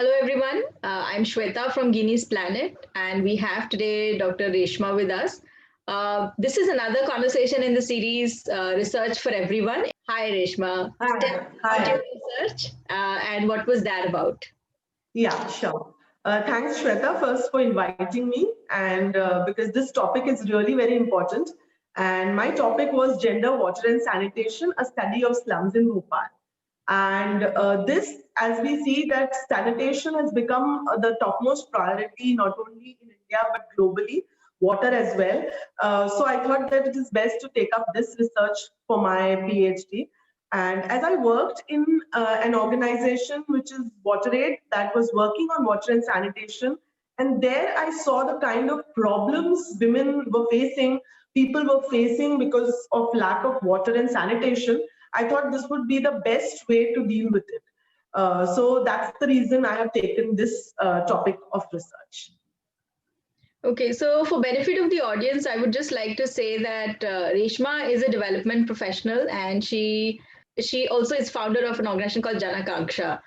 Hello, everyone. I'm Shweta from Guinea's Planet, and we have today Dr. Reshma with us. This is another conversation in the series Research for Everyone. Hi, Reshma. Tell Hi. me about your Hi. research and what was that about? Yeah, sure. Thanks, Shweta, first for inviting me, and because this topic is really very important. And my topic was gender, water, and sanitation: a study of slums in Bhopal. And this, as we see, that sanitation has become the topmost priority not only in India but globally, water as well. So I thought that it is best to take up this research for my PhD. And as I worked in an organization which is WaterAid that was working on water and sanitation, and there I saw the kind of problems women were facing, people were facing because of lack of water and sanitation. I thought this would be the best way to deal with it. So that's the reason I have taken this topic of research. Okay, so for benefit of the audience, I would just like to say that Reshma is a development professional, and she also is founder of an organization called Janakanksha,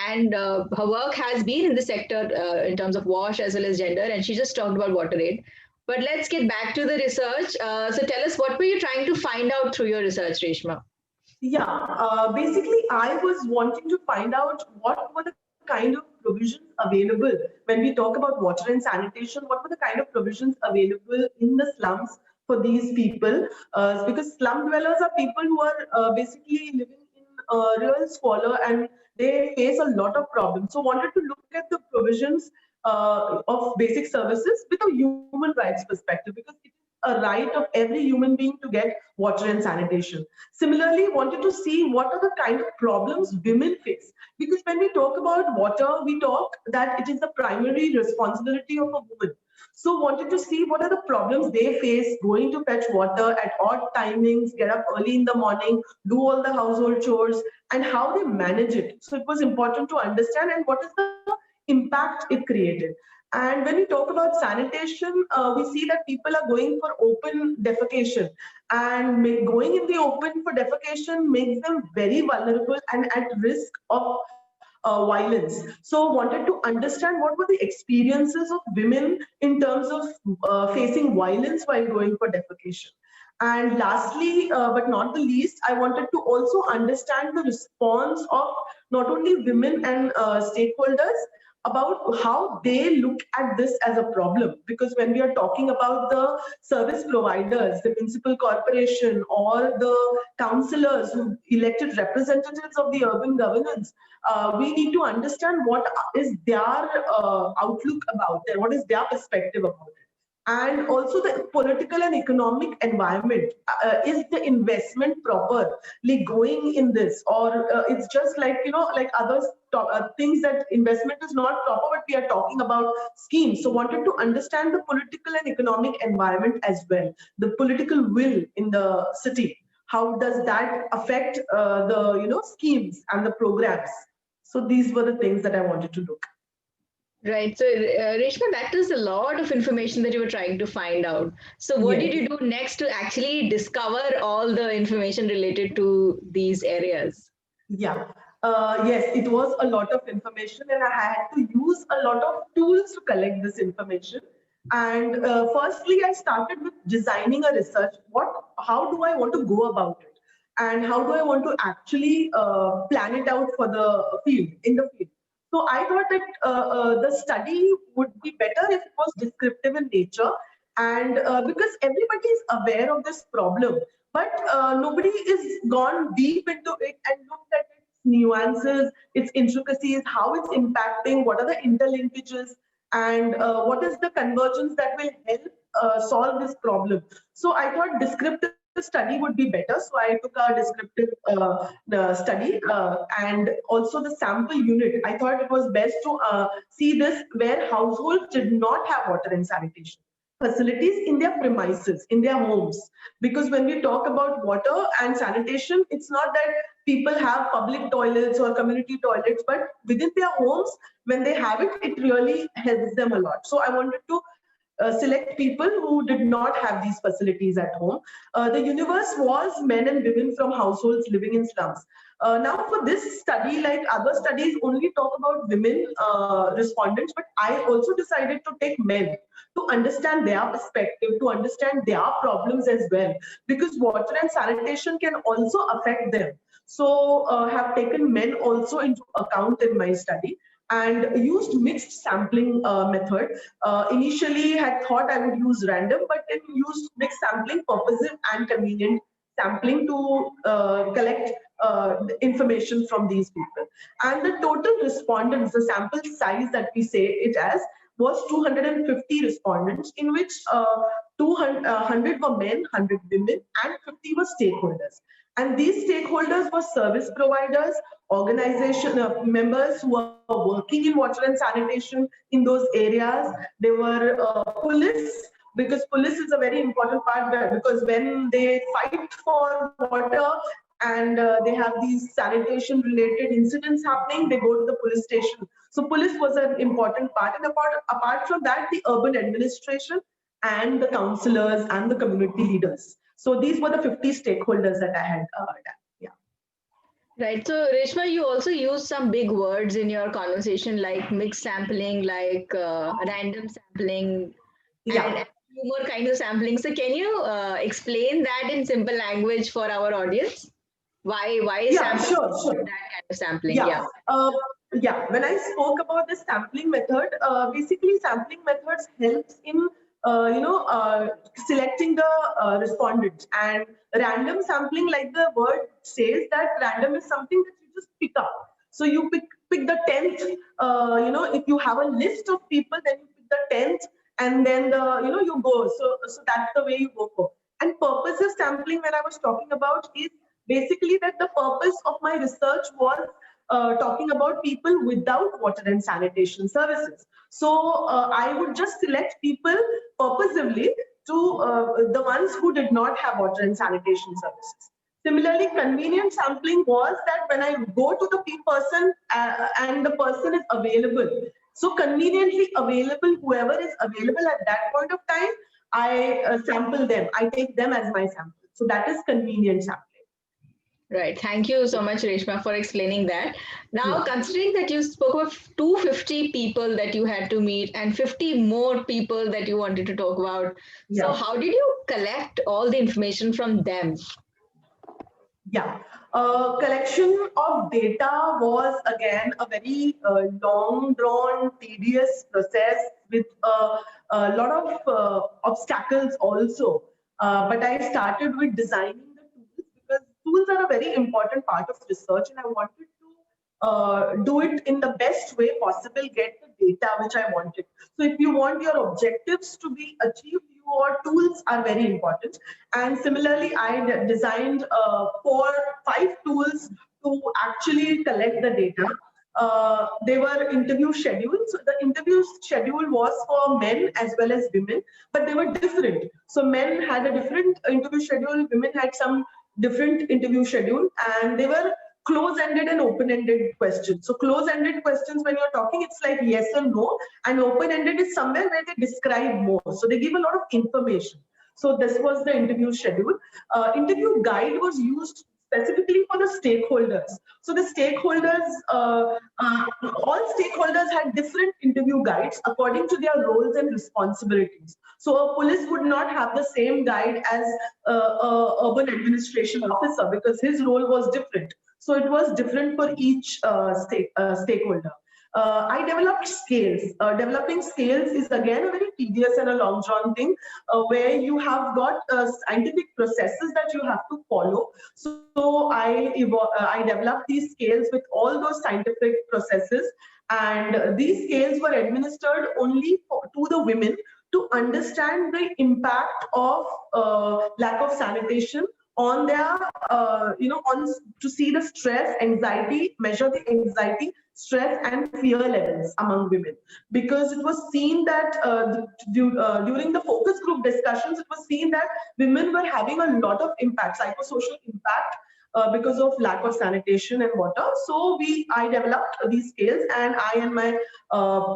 and her work has been in the sector in terms of wash as well as gender, and she just talked about water aid. But let's get back to the research. So tell us, what were you trying to find out through your research, Reshma? Yeah, basically, I was wanting to find out what were the kind of provisions available when we talk about water and sanitation. What were the kind of provisions available in the slums for these people? Because slum dwellers are people who are basically living in real squalor and they face a lot of problems. So, wanted to look at the provisions of basic services with a human rights perspective because it is a right of every human being to get water and sanitation. Similarly, wanted to see what are the kind of problems women face. Because when we talk about water, we talk that it is the primary responsibility of a woman. So wanted to see what are the problems they face going to fetch water at odd timings, get up early in the morning, do all the household chores, and how they manage it. So it was important to understand and what is the impact it created. And when we talk about sanitation, we see that people are going for open defecation, and going in the open for defecation makes them very vulnerable and at risk of violence. So wanted to understand what were the experiences of women in terms of facing violence while going for defecation. And lastly, but not the least, I wanted to also understand the response of not only women and stakeholders about how they look at this as a problem. Because when we are talking about the service providers, the municipal corporation or the councillors who elected representatives of the urban governance, we need to understand what is their outlook about it, what is their perspective about it. And also the political and economic environment. Is the investment properly going in this, or it's just like like others things that investment is not proper, but we are talking about schemes. So wanted to understand the political and economic environment as well, the political will in the city. How does that affect the schemes and the programs? So these were the things that I wanted to look. Right. So, Reshma, that is a lot of information that you were trying to find out. So, what did Yes. you do next to actually discover all the information related to these areas? Yeah. Yes, it was a lot of information, and I had to use a lot of tools to collect this information. And firstly, I started with designing a research. How do I want to go about it, and how do I want to actually plan it out for the field in the field? So I thought that the study would be better if it was descriptive in nature, and because everybody is aware of this problem, but nobody is gone deep into it and looked at its nuances, its intricacies, how it's impacting, what are the interlinkages, and what is the convergence that will help solve this problem. So I thought descriptive study would be better. So I took a descriptive the study and also the sample unit. I thought it was best to see this where households did not have water and sanitation facilities in their premises, in their homes. Because when we talk about water and sanitation, it's not that people have public toilets or community toilets, but within their homes, when they have it, it really helps them a lot. So I wanted to select people who did not have these facilities at home. The universe was men and women from households living in slums. Now, for this study, like other studies only talk about women respondents, but I also decided to take men to understand their perspective, to understand their problems as well, because water and sanitation can also affect them. So, have taken men also into account in my study and used mixed sampling method. Initially, had thought I would use random, but then used mixed sampling, purposive and convenient sampling to collect the information from these people. And the total respondents, the sample size that we say it as, was 250 respondents, in which 200 were men, 100 women, and 50 were stakeholders. And these stakeholders were service providers, organization members who are working in water and sanitation in those areas. They were police, because police is a very important part there, because when they fight for water and they have these sanitation related incidents happening, they go to the police station. So police was an important part. And apart from that, the urban administration and the councillors and the community leaders. So these were the 50 stakeholders that I had done. Yeah. Right. So, Reshma, you also use some big words in your conversation, like mixed sampling, like random sampling, and Yeah. a few more kinds of sampling. So, can you explain that in simple language for our audience? Why Yeah, sampling sure, sure. that kind of sampling? Yeah. Yeah. Yeah, when I spoke about the sampling method, basically sampling methods helps in selecting the respondents, and random sampling, like the word says, that random is something that you just pick up. So you pick the 10th. If you have a list of people, then you pick the 10th, and then you go. So that's the way you go for. And purposive sampling, when I was talking about, is basically that the purpose of my research was talking about people without water and sanitation services. So I would just select people purposively to the ones who did not have water and sanitation services. Similarly, convenient sampling was that when I go to the person and the person is available. So conveniently available, whoever is available at that point of time, I sample them. I take them as my sample. So that is convenient sampling. Right. Thank you so much, Reshma, for explaining that. Now, Yeah. considering that you spoke of 250 people that you had to meet and 50 more people that you wanted to talk about, so Yeah. how did you collect all the information from them? Yeah, collection of data was again a very long, drawn, tedious process with a lot of obstacles also. But I started with designing the tools, because tools are a very important part of research, and I wanted to do it in the best way possible, get the data which I wanted. So if you want your objectives to be achieved, your tools are very important. And similarly, I designed 5 tools to actually collect the data. They were interview schedules. So the interview schedule was for men as well as women, but they were different. So men had a different interview schedule, women had some different interview schedule, and they were close-ended and open-ended questions. So close-ended questions, when you're talking, it's like yes or no, and open-ended is somewhere where they describe more. So they give a lot of information. So this was the interview schedule. Interview guide was used specifically for the stakeholders. So the stakeholders, all stakeholders had different interview guides according to their roles and responsibilities. So a police would not have the same guide as a urban administration officer, because his role was different. So it was different for each stakeholder. I developed scales. Developing scales is again a very tedious and a long drawn thing, where you have got scientific processes that you have to follow. So I developed these scales with all those scientific processes, and these scales were administered only to the women to understand the impact of lack of sanitation on their, on to see the stress, anxiety, measure the anxiety, stress, and fear levels among women. Because it was seen that during the focus group discussions, it was seen that women were having a lot of impact, psychosocial impact, because of lack of sanitation and water. So I developed these scales, and I and my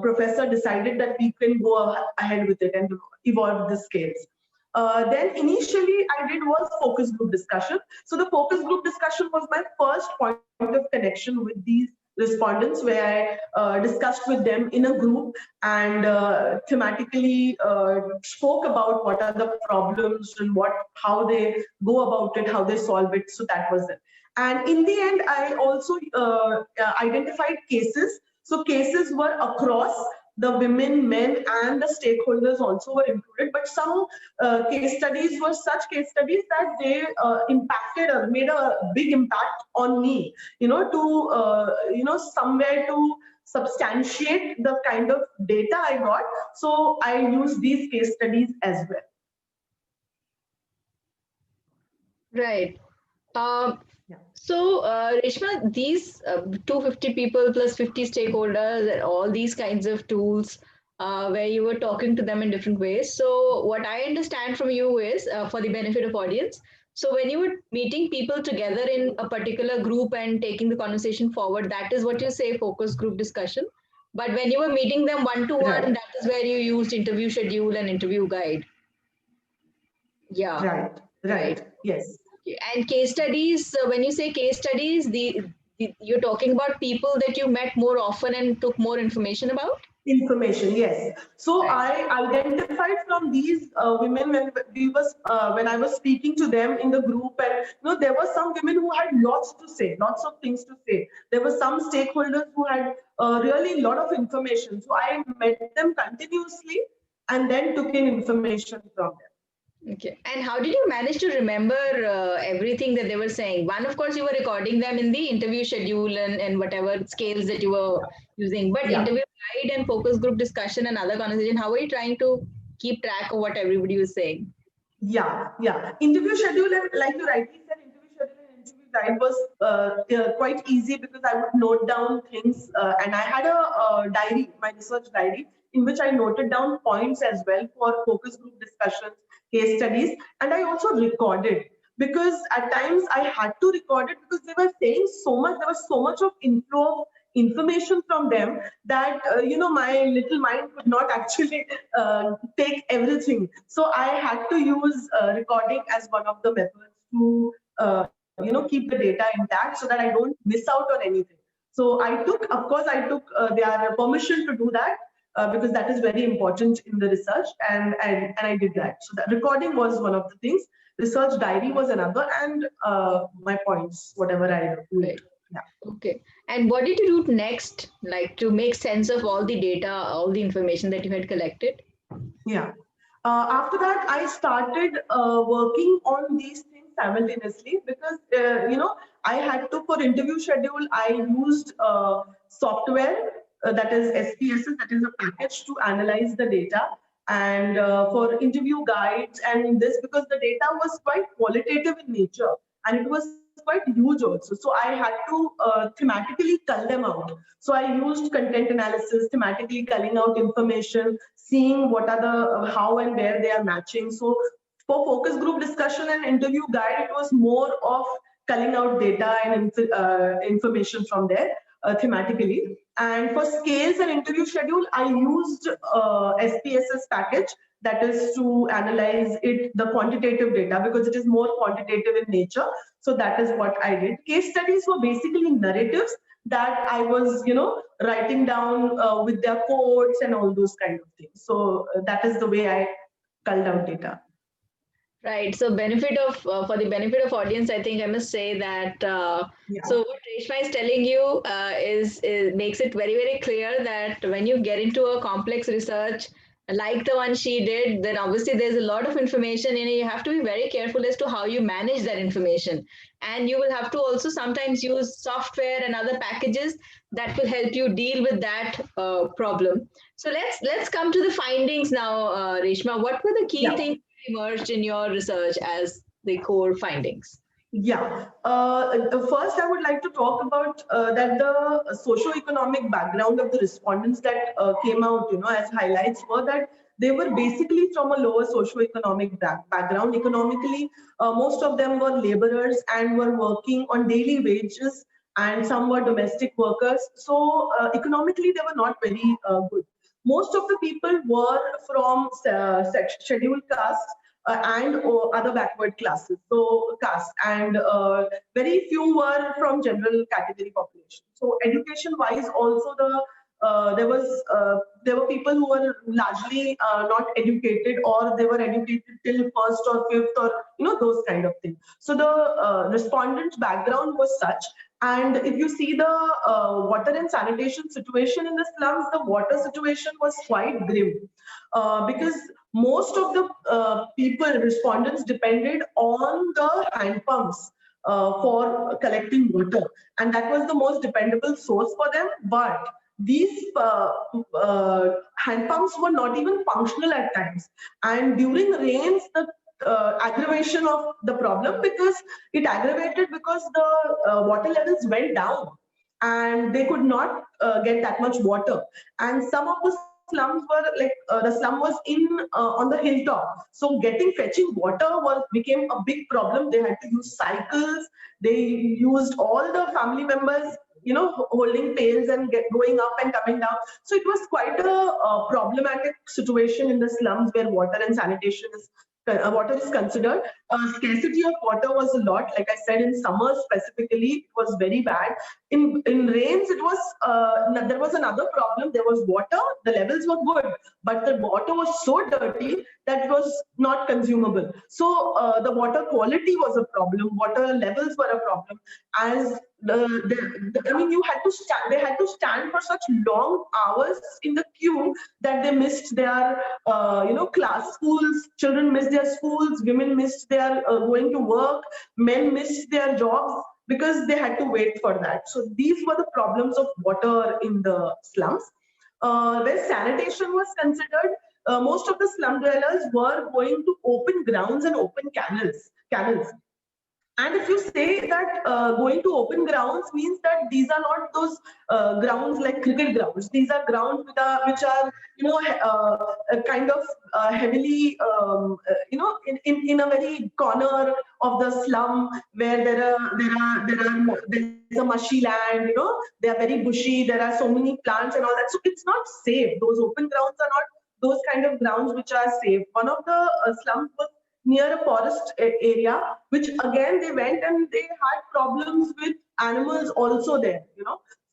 professor decided that we can go ahead with it and evolve the scales. Then initially I did was focus group discussion. So the focus group discussion was my first point of connection with these respondents, where I discussed with them in a group and thematically spoke about what are the problems and how they go about it, how they solve it. So that was it. And in the end, I also identified cases. So cases were across the women, men, and the stakeholders also were included. But some case studies were such case studies that they impacted or made a big impact on me, somewhere to substantiate the kind of data I got. So I used these case studies as well. Right. So, Reshma, these 250 people plus 50 stakeholders and all these kinds of tools where you were talking to them in different ways. So, what I understand from you is for the benefit of audience. So, when you were meeting people together in a particular group and taking the conversation forward, that is what you say focus group discussion. But when you were meeting them one to one, that is where you used interview schedule and interview guide. Yeah. Right. Yes. And case studies, when you say case studies, you're talking about people that you met more often and took more information about? Information, yes. So I identified from these women when I was speaking to them in the group, and there were some women who had lots to say, lots of things to say. There were some stakeholders who had really a lot of information. So I met them continuously and then took in information from them. Okay. And how did you manage to remember everything that they were saying? One, of course, you were recording them in the interview schedule and whatever scales that you were using. But interview guide and focus group discussion and other conversation, how are you trying to keep track of what everybody was saying? Yeah. Interview schedule, like you rightly said, interview schedule and interview guide was quite easy because I would note down things, and I had a diary, my research diary, in which I noted down points as well for focus group discussions, case studies, and I also recorded, because at times I had to record it because they were saying so much. There was so much of inflow of information from them that my little mind could not actually take everything. So I had to use recording as one of the methods to keep the data intact so that I don't miss out on anything. So I took their permission to do that. Because that is very important in the research, and I did that. So that recording was one of the things. Research diary was another, and my points, whatever I do. Right. Yeah. Okay. And what did you do next, like to make sense of all the data, all the information that you had collected? Yeah. After that, I started working on these things simultaneously because, I had to, for interview schedule, I used software that is SPSS, that is a package to analyze the data. And for interview guides and this, because the data was quite qualitative in nature and it was quite huge also. So I had to thematically cull them out. So I used content analysis, thematically culling out information, seeing what are the how and where they are matching. So for focus group discussion and interview guide, it was more of culling out data and information from there thematically. And for scales and interview schedule, I used SPSS package, that is to analyze the quantitative data, because it is more quantitative in nature. So that is what I did. Case studies were basically narratives that I was, writing down with their quotes and all those kind of things. So that is the way I culled out data. Right. So for the benefit of audience, I think I must say that so what Reshma is telling you is makes it very, very clear that when you get into a complex research like the one she did, then obviously there's a lot of information and you have to be very careful as to how you manage that information. And you will have to also sometimes use software and other packages that will help you deal with that problem. So let's come to the findings now, Reshma. What were the key things emerged in your research as the core findings? Yeah. First, I would like to talk about that the socio-economic background of the respondents that came out, as highlights were that they were basically from a lower socio-economic background. Economically, most of them were laborers and were working on daily wages, and some were domestic workers. So economically, they were not very good. Most of the people were from scheduled castes. and other backward classes, so caste, and very few were from general category population. So education-wise, also there were people who were largely not educated, or they were educated till first or fifth, or those kind of things. So the respondent's background was such. And if you see the water and sanitation situation in the slums, the water situation was quite grim, because most of the respondents depended on the hand pumps for collecting water, and that was the most dependable source for them. But these hand pumps were not even functional at times, and during rains, the aggravation of the problem, because it aggravated because the water levels went down and they could not get that much water. And some of the slums were like the slum was in on the hilltop, so fetching water became a big problem. They had to use cycles. They used all the family members, holding pails and going up and coming down. So it was quite a problematic situation in the slums, where water is considered. Scarcity of water was a lot. Like I said, in summer specifically, it was very bad. In rains, it was there was another problem. There was water. The levels were good, but the water was so dirty that it was not consumable. So the water quality was a problem. Water levels were a problem. As I mean, you had to stand. They had to stand for such long hours in the queue that they missed their, class schools. Children missed their schools. Women missed their going to work. Men missed their jobs because they had to wait for that. So these were the problems of water in the slums. Where sanitation was considered, most of the slum dwellers were going to open grounds and open canals. And if you say that going to open grounds means that these are not those grounds like cricket grounds. These are grounds which are kind of heavily, in a very corner of the slum, where there's a mushy land. They are very bushy. There are so many plants and all that. So it's not safe. Those open grounds are not those kind of grounds which are safe. One of the slums was near a forest area, which again they went and they had problems with animals also there.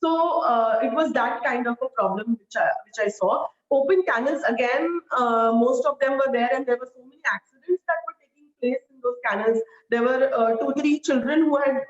So it was that kind of a problem which I saw. Open canals again, most of them were there, and there were so many accidents that were taking place in those canals. There were 2-3 children who had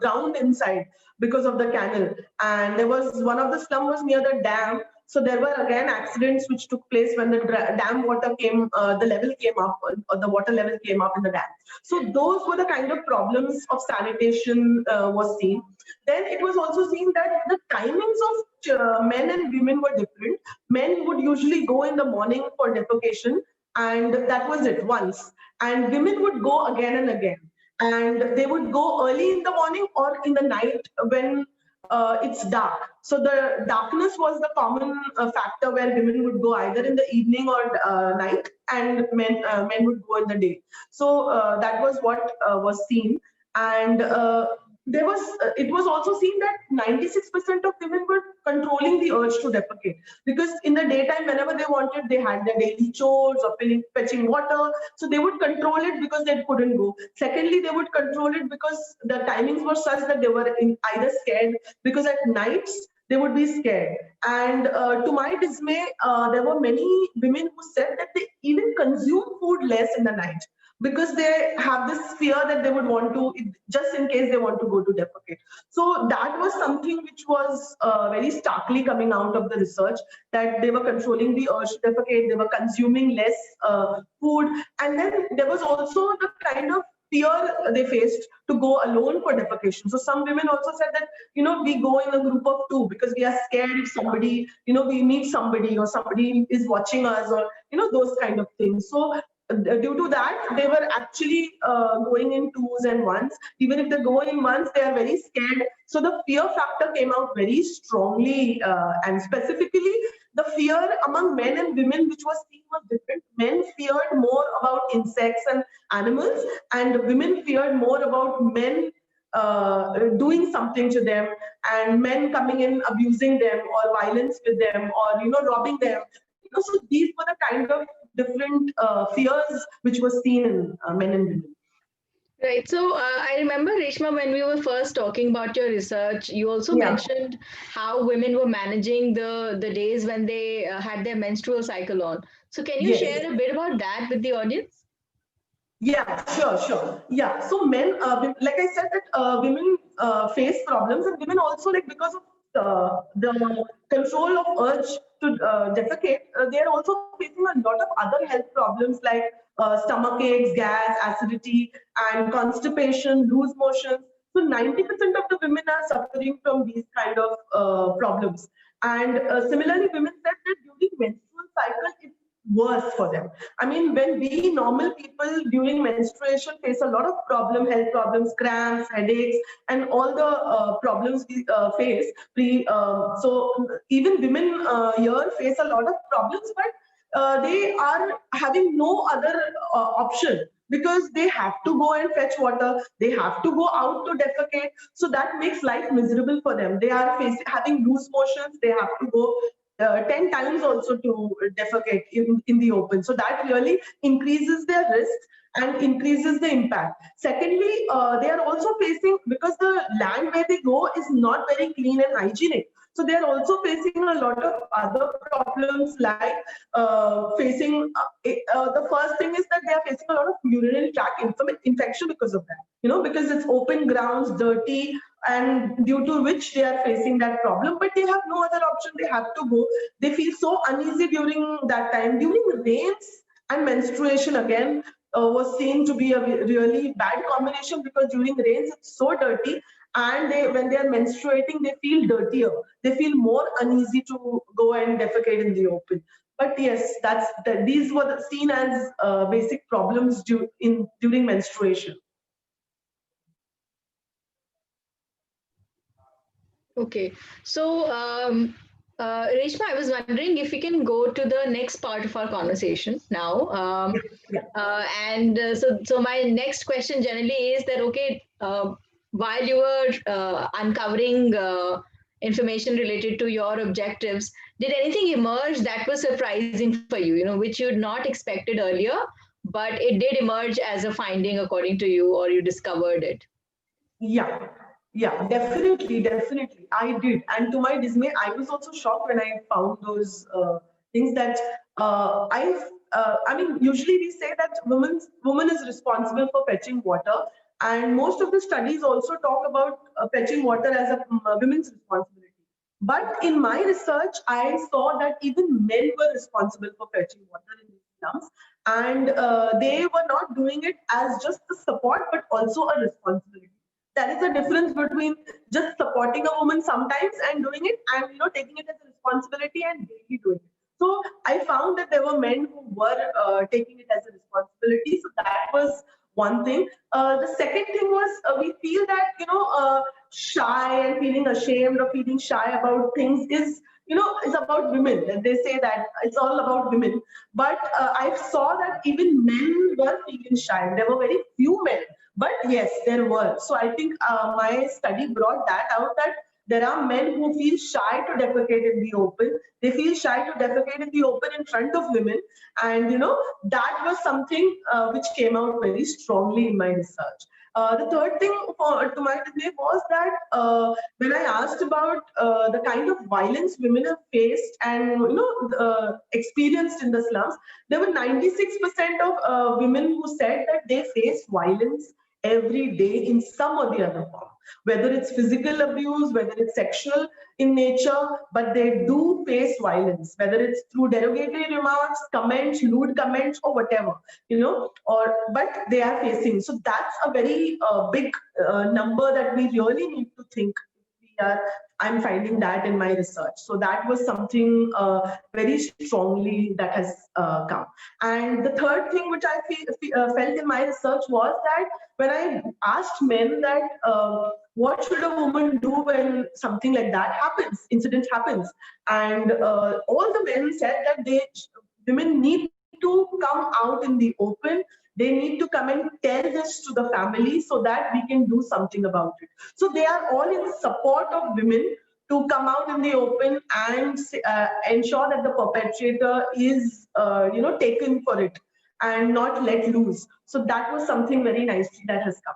drowned inside because of the canal, and there was one of the slum was near the dam. So there were again accidents which took place when the dam water came, the level came up, or the water level came up in the dam. So those were the kind of problems of sanitation was seen. Then it was also seen that the timings of men and women were different. Men would usually go in the morning for defecation, and that was it once. And women would go again and again. And they would go early in the morning or in the night when it's dark. So the darkness was the common factor, where women would go either in the evening or night, and men would go in the day. So that was what was seen. And it was also seen that 96% of women were controlling the urge to defecate, because in the daytime, whenever they wanted, they had their daily chores or fetching water. So they would control it because they couldn't go. Secondly, they would control it because the timings were such that they were either scared, because at nights they would be scared. And to my dismay, there were many women who said that they even consume food less in the night, because they have this fear that they would want to, just in case they want to go to defecate. So that was something which was very starkly coming out of the research, that they were controlling the urge to defecate, they were consuming less food. And then there was also the kind of fear they faced to go alone for defecation. So some women also said that, we go in a group of 2 because we are scared if somebody, we meet somebody, or somebody is watching us, or, those kind of things. So due to that, they were actually going in 2s and 1s. Even if they go in 1s, they are very scared. So the fear factor came out very strongly, and specifically the fear among men and women, which was seen, was different. Men feared more about insects and animals, and women feared more about men doing something to them, and men coming in, abusing them, or violence with them, or robbing them. So these were the kind of different fears which were seen in men and women. Right. So I remember, Reshma, when we were first talking about your research, you also Yeah. mentioned how women were managing the days when they had their menstrual cycle on. So can you Yes. share a bit about that with the audience? Yeah, sure. Yeah, so men, like I said, that women face problems, and women also, like, because of the control of urge to defecate, they are also facing a lot of other health problems like stomach aches, gas, acidity, and constipation, loose motions. So 90% of the women are suffering from these kind of problems. And similarly, women said that during menstrual cycle, it's worse for them. I mean, when we normal people during menstruation face a lot of health problems, cramps, headaches, and all the problems we face. So even women here face a lot of problems, but they are having no other option, because they have to go and fetch water, they have to go out to defecate, so that makes life miserable for them. They are having loose motions, they have to go 10 times also to defecate in the open. So that really increases their risk and increases the impact. Secondly, they are also facing, because the land where they go is not very clean and hygienic. So they are also facing a lot of other problems, like the first thing is that they are facing a lot of urinary tract infection because of that. Because it's open grounds, dirty, and due to which they are facing that problem, but they have no other option, they have to go. They feel so uneasy during that time. During rains and menstruation, again, was seen to be a really bad combination, because during rains it's so dirty, and when they are menstruating, they feel dirtier, they feel more uneasy to go and defecate in the open. But yes, these were seen as basic problems during menstruation. Okay. So, Reshma, I was wondering if we can go to the next part of our conversation now. Yeah. So my next question generally is that, okay, while you were uncovering information related to your objectives, did anything emerge that was surprising for you, which you'd not expected earlier, but it did emerge as a finding according to you, or you discovered it? Yeah, yeah, definitely. I did. And to my dismay, I was also shocked when I found those things that I mean, usually we say that woman is responsible for fetching water. And most of the studies also talk about fetching water as a women's responsibility. But in my research, I saw that even men were responsible for fetching water in these slums. And they were not doing it as just a support, but also a responsibility. There is a difference between just supporting a woman sometimes and doing it, and taking it as a responsibility and daily doing it. So I found that there were men who were taking it as a responsibility. So that was one thing. The second thing was, we feel that shy and feeling ashamed or feeling shy about things is about women, and they say that it's all about women. But I saw that even men were feeling shy. There were very few men, but yes, there were. So I think my study brought that out, that there are men who feel shy to defecate in the open. They feel shy to defecate in the open in front of women. And, that was something which came out very strongly in my research. The third thing to my dismay was that when I asked about the kind of violence women have faced and experienced in the slums, there were 96% of women who said that they face violence every day in some or the other form, whether it's physical abuse, whether it's sexual in nature, but they do face violence, whether it's through derogatory remarks, comments, lewd comments, or whatever, but they are facing. So that's a very big number that we really need to think. I'm finding that in my research. So that was something very strongly that has come. And the third thing which I felt in my research was that when I asked men that what should a woman do when something like that happens, incident happens, and all the men said that women need to come out in the open. They need to come and tell this to the family so that we can do something about it. So they are all in support of women to come out in the open and ensure that the perpetrator is, taken for it and not let loose. So that was something very nicely that has come.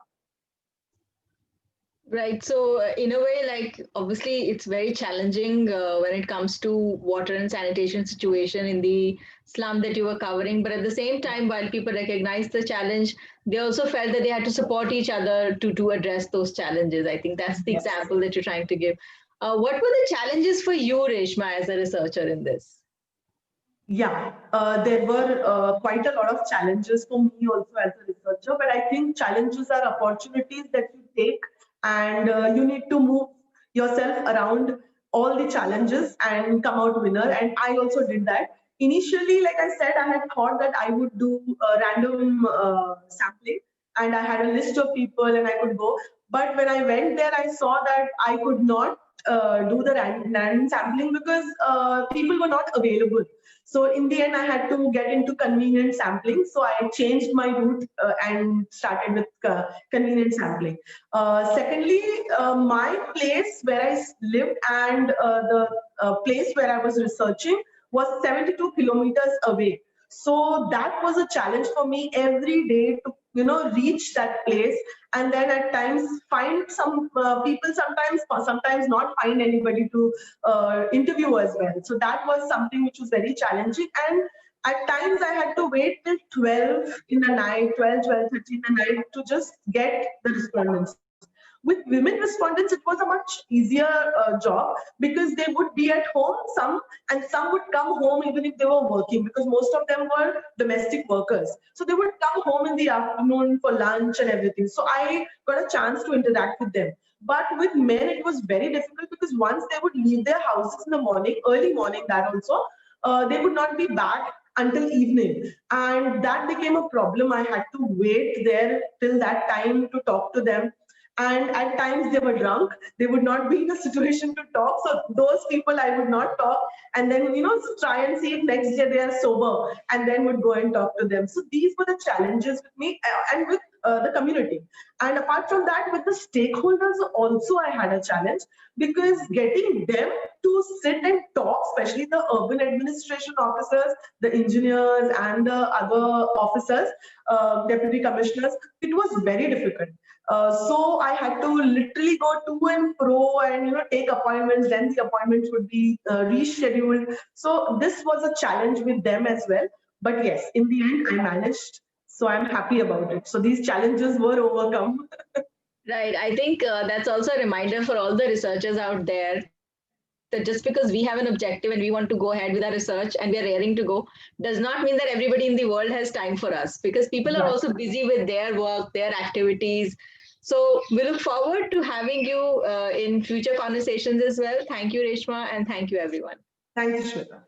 Right. So, in a way, like obviously, it's very challenging when it comes to water and sanitation situation in the slum that you were covering. But at the same time, while people recognize the challenge, they also felt that they had to support each other to address those challenges. I think that's the Yes. example that you're trying to give. What were the challenges for you, Reshma, as a researcher in this? Yeah, there were quite a lot of challenges for me also as a researcher, but I think challenges are opportunities that you take, and you need to move yourself around all the challenges and come out winner. And I also did that. Initially, like I said, I had thought that I would do a random sampling, and I had a list of people and I could go. But when I went there, I saw that I could not do the random sampling because people were not available. So in the end, I had to get into convenient sampling. So I changed my route and started with convenient sampling. Secondly, my place where I lived and the place where I was researching was 72 kilometers away. So that was a challenge for me every day to reach that place, and then at times find some people, sometimes not find anybody to interview as well. So that was something which was very challenging, and at times I had to wait till 12 in the night, 12:30 in the night to just get the respondents. With women respondents, it was a much easier job because they would be at home, some would come home even if they were working, because most of them were domestic workers. So they would come home in the afternoon for lunch and everything. So I got a chance to interact with them. But with men, it was very difficult because once they would leave their houses in the morning, early morning, that also, they would not be back until evening. And that became a problem. I had to wait there till that time to talk to them, and at times they were drunk, they would not be in a situation to talk, so those people I would not talk, and then try and see if next day they are sober, and then would go and talk to them. So these were the challenges with me and with the community. And apart from that, with the stakeholders also I had a challenge, because getting them to sit and talk, especially the urban administration officers, the engineers and the other officers, deputy commissioners, it was very difficult. So I had to literally go to and fro and take appointments. Then the appointments would be rescheduled. So this was a challenge with them as well. But yes, in the end, I managed. So I'm happy about it. So these challenges were overcome. Right. I think that's also a reminder for all the researchers out there that just because we have an objective and we want to go ahead with our research and we are raring to go, does not mean that everybody in the world has time for us, because people are also busy with their work, their activities. So we look forward to having you in future conversations as well. Thank you, Reshma, and thank you, everyone. Thank you, Shweta.